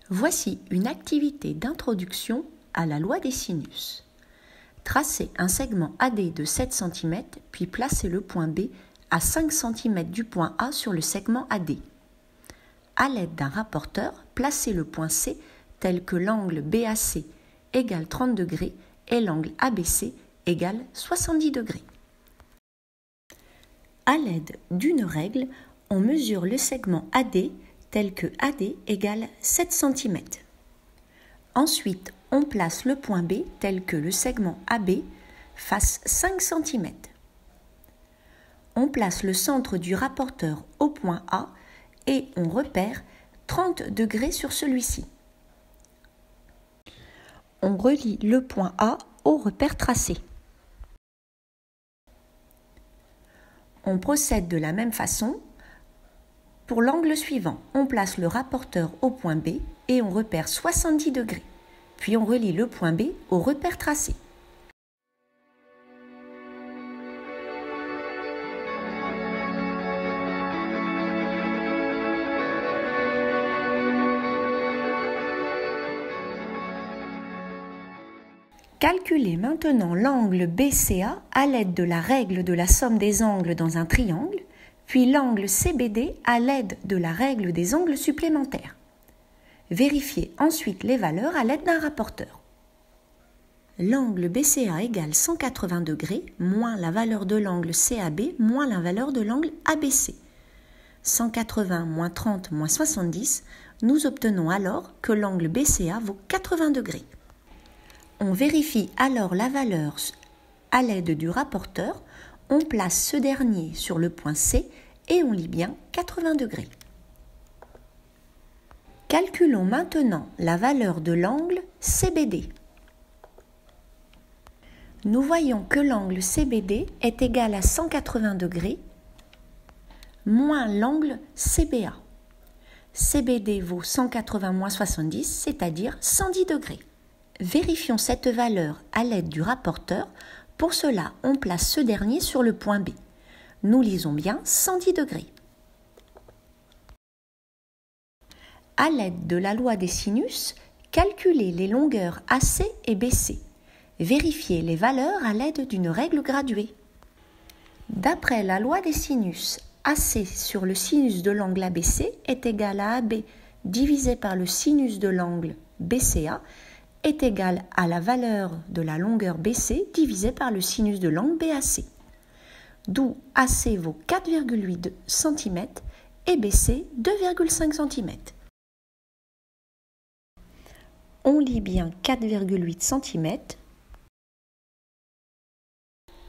Voici une activité d'introduction à la loi des sinus. Tracez un segment AD de 7 cm, puis placez le point B à 5 cm du point A sur le segment AD. À l'aide d'un rapporteur, placez le point C tel que l'angle BAC égale 30 degrés et l'angle ABC égale 70 degrés. À l'aide d'une règle, on mesure le segment AD tel que AD égale 7 cm. Ensuite, on place le point B tel que le segment AB fasse 5 cm. On place le centre du rapporteur au point A et on repère 30 degrés sur celui-ci. On relie le point A au repère tracé. On procède de la même façon. Pour l'angle suivant, on place le rapporteur au point B et on repère 70 degrés. Puis on relie le point B au repère tracé. Calculez maintenant l'angle BCA à l'aide de la règle de la somme des angles dans un triangle, puis l'angle CBD à l'aide de la règle des angles supplémentaires. Vérifiez ensuite les valeurs à l'aide d'un rapporteur. L'angle BCA égale 180 degrés moins la valeur de l'angle CAB moins la valeur de l'angle ABC. 180 moins 30 moins 70, nous obtenons alors que l'angle BCA vaut 80 degrés. On vérifie alors la valeur à l'aide du rapporteur. On place ce dernier sur le point C et on lit bien 80 degrés. Calculons maintenant la valeur de l'angle CBD. Nous voyons que l'angle CBD est égal à 180 degrés moins l'angle CBA. CBD vaut 180 moins 70, c'est-à-dire 110 degrés. Vérifions cette valeur à l'aide du rapporteur. Pour cela, on place ce dernier sur le point B. Nous lisons bien 110 degrés. À l'aide de la loi des sinus, calculez les longueurs AC et BC. Vérifiez les valeurs à l'aide d'une règle graduée. D'après la loi des sinus, AC sur le sinus de l'angle ABC est égal à AB divisé par le sinus de l'angle BCA est égal à la valeur de la longueur BC divisée par le sinus de l'angle BAC. D'où AC vaut 4,8 cm et BC 2,5 cm. On lit bien 4,8 cm.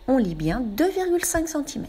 On lit bien 2,5 cm.